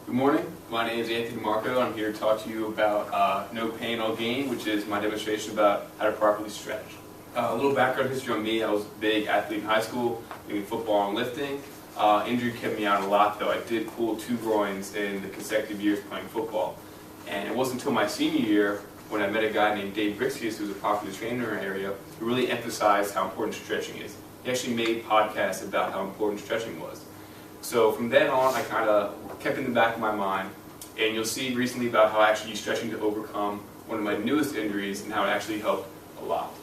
Good morning. My name is AntonioD. I'm here to talk to you about No Pain, No Gain, which is my demonstration about how to properly stretch. A little background history on me. I was a big athlete in high school, doing football and lifting. Injury kept me out a lot, though. I did pull 2 groins in the consecutive years playing football. And it wasn't until my senior year when I met a guy named Dave Brixius, who's a popular trainer in our area, who really emphasized how important stretching is. He actually made podcasts about how important stretching was. So from then on, I kind of kept it in the back of my mind, and you'll see recently about how I actually used stretching to overcome one of my newest injuries and how it actually helped a lot.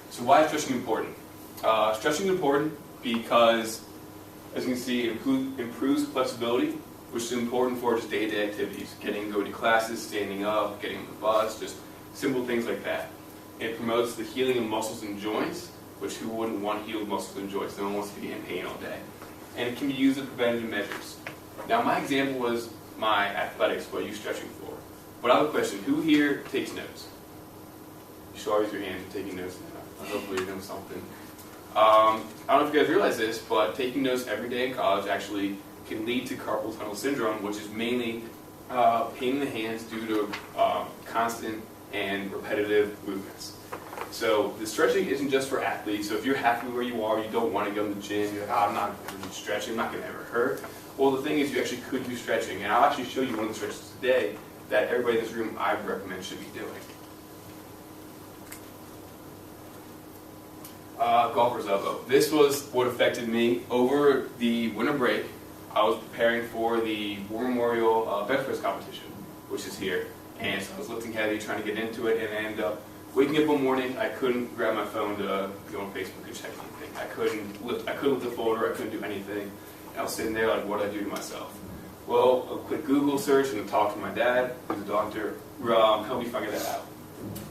So why is stretching important? Stretching is important because, as you can see, it improves flexibility, which is important for just day-to-day activities, go to classes, standing up, getting on the bus, just simple things like that. It promotes the healing of muscles and joints, which who wouldn't want healed muscles and joints? No one wants to be in pain all day. And it can be used as preventative measures. Now, my example was my athletics, what I use stretching for. But I have a question. Who here takes notes? You should always raise your hand for taking notes now. Hopefully you're doing something. I don't know if you guys realize this, but taking notes every day in college actually can lead to carpal tunnel syndrome, which is mainly pain in the hands due to constant and repetitive movements. So the stretching isn't just for athletes. So if you're happy where you are, you don't want to go to the gym, you're like, I'm not going to do stretching, I'm not going to ever hurt. Well, the thing is, you actually could do stretching, and I'll actually show you one of the stretches today that everybody in this room I recommend should be doing. Golfer's elbow. This was what affected me over the winter break. I was preparing for the War Memorial bench press competition, which is here, and so I was lifting heavy, trying to get into it, and I ended up waking up one morning. I couldn't grab my phone to go on Facebook and check anything. I couldn't lift the folder. I couldn't do anything. And I was sitting there like, what did I do to myself? Well, a quick Google search and a talk to my dad, who's a doctor, helped me figure that out.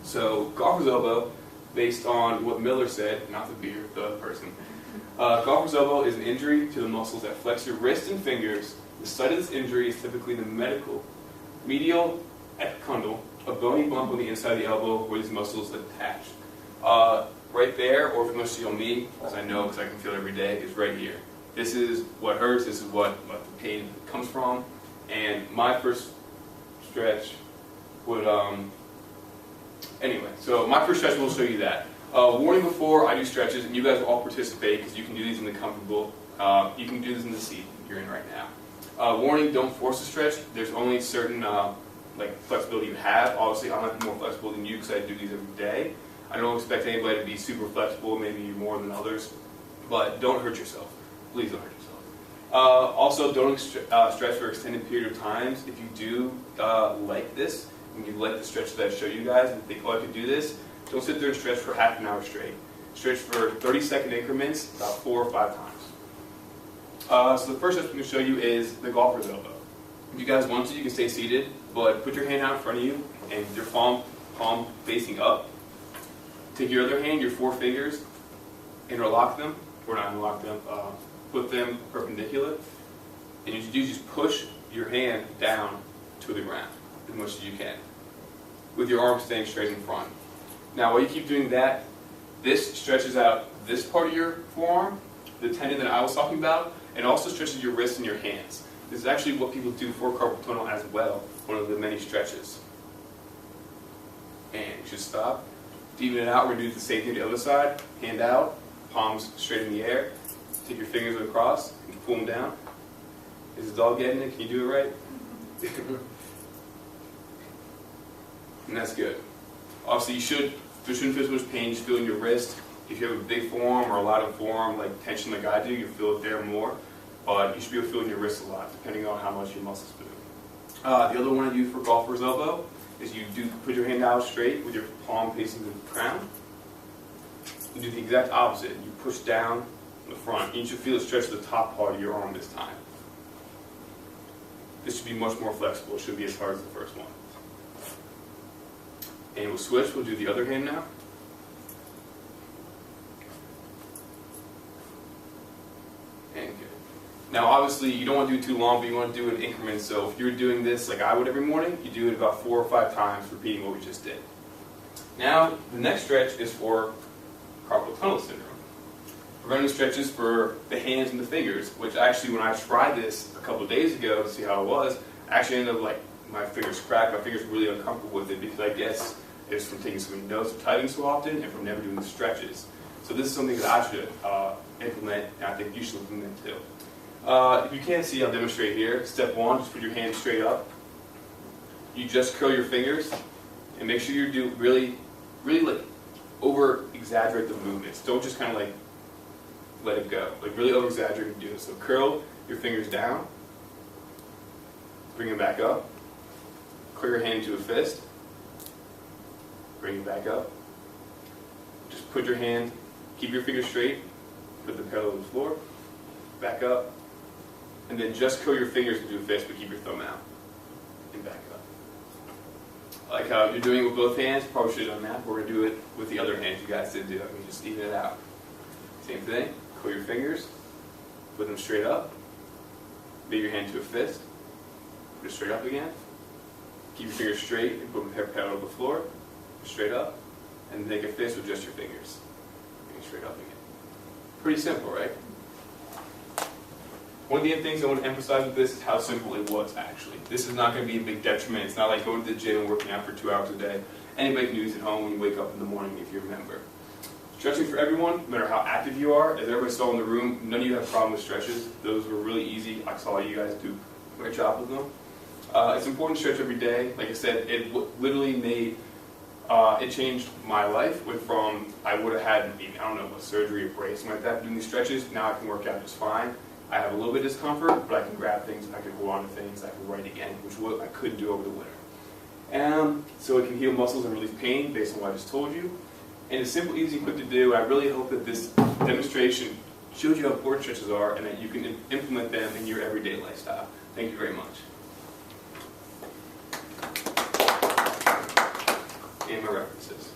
So golfer's elbow, based on what Miller said, not the beer, the person. Golfer's elbow is an injury to the muscles that flex your wrist and fingers. The site of this injury is typically the medial epicondyle, a bony bump on the inside of the elbow where these muscles attach. Right there, or if you want to see on me, as I know because I can feel it every day, is right here. This is what hurts, this is what the pain comes from. And my first stretch would, anyway, so my first stretch will show you that. Warning before I do stretches, and you guys will all participate because you can do these in the comfortable, you can do this in the seat you're in right now. Warning, don't force a stretch. There's only certain flexibility you have. Obviously, I might be more flexible than you because I do these every day. I don't expect anybody to be super flexible, maybe more than others, but don't hurt yourself. Please don't hurt yourself. Also, don't stretch for extended period of times. If you do like this, and you like the stretch that I show you guys, and think, oh, I could do this, don't sit there and stretch for half an hour straight. Stretch for 30-second increments, about 4 or 5 times. So the first stretch I'm going to show you is the golfer's elbow. If you guys want to, you can stay seated, but put your hand out in front of you and your palm facing up. Take your other hand, your 4 fingers, interlock them, or not interlock them, put them perpendicular, and you just push your hand down to the ground as much as you can, with your arms staying straight in front. Now, while you keep doing that, this stretches out this part of your forearm, the tendon that I was talking about, and also stretches your wrists and your hands. This is actually what people do for carpal tunnel as well, one of the many stretches. And you should stop. To even it out, we're going to do the same thing to the other side. Hand out, palms straight in the air. Take your fingers across and pull them down. Is the dog getting it? Can you do it right? And that's good. Obviously, there shouldn't feel so much pain. Just feel in your wrist. If you have a big forearm or a lot of forearm like tension like I do, you feel it there more. But you should be able to feel in your wrist a lot, depending on how much your muscles move. The other one I do for golfer's elbow is you do put your hand out straight with your palm facing the ground. You do the exact opposite. You push down in the front. You should feel it stretch the top part of your arm this time. This should be much more flexible. It should be as hard as the first one. And we'll switch. We'll do the other hand now. And good. Now, obviously, you don't want to do it too long, but you want to do it in increments. So if you're doing this like I would every morning, you do it about 4 or 5 times, repeating what we just did. Now, the next stretch is for carpal tunnel syndrome. Running stretches for the hands and the fingers, which actually when I tried this a couple of days ago to see how it was, I actually ended up like my fingers cracked, my fingers were really uncomfortable with it because I guess it's from taking so many notes or typing so often and from never doing the stretches. So this is something that I should implement, and I think you should implement too. If you can't see, I'll demonstrate here. Step 1, just put your hands straight up. You just curl your fingers and make sure you do really like over exaggerate the movements. Don't just kind of like let it go. Like really over exaggerate and do it. So curl your fingers down, bring them back up, curl your hand into a fist, bring it back up. Just put your hand, keep your fingers straight, put them parallel to the floor, back up, and then just curl your fingers into a fist but keep your thumb out, and back up. Like how you're doing it with both hands, probably should have done that. We're going to do it with the other hand you guys did do. I mean, just even it out. Same thing, curl your fingers, put them straight up, make your hand to a fist, put it straight up again, keep your fingers straight and put them parallel to the floor, straight up, and make a fist with just your fingers. Bring it straight up again. Pretty simple, right? One of the things I want to emphasize with this is how simple it was actually. This is not going to be a big detriment. It's not like going to the gym and working out for 2 hours a day. Anybody can do this at home when you wake up in the morning if you remember. Stretching for everyone, no matter how active you are. As everybody saw in the room, none of you have a problem with stretches. Those were really easy. I saw you guys do a great job with them. It's important to stretch every day. Like I said, it literally made, it changed my life. Went from, I would have had, I don't know, a surgery or brace, something like that, doing these stretches. Now I can work out just fine. I have a little bit of discomfort, but I can grab things, I can hold on to things, I can write again, which I couldn't do over the winter. So it can heal muscles and relieve pain based on what I just told you. And it's simple, easy, quick to do. I really hope that this demonstration shows you how important stretches are and that you can implement them in your everyday lifestyle. Thank you very much. And my references.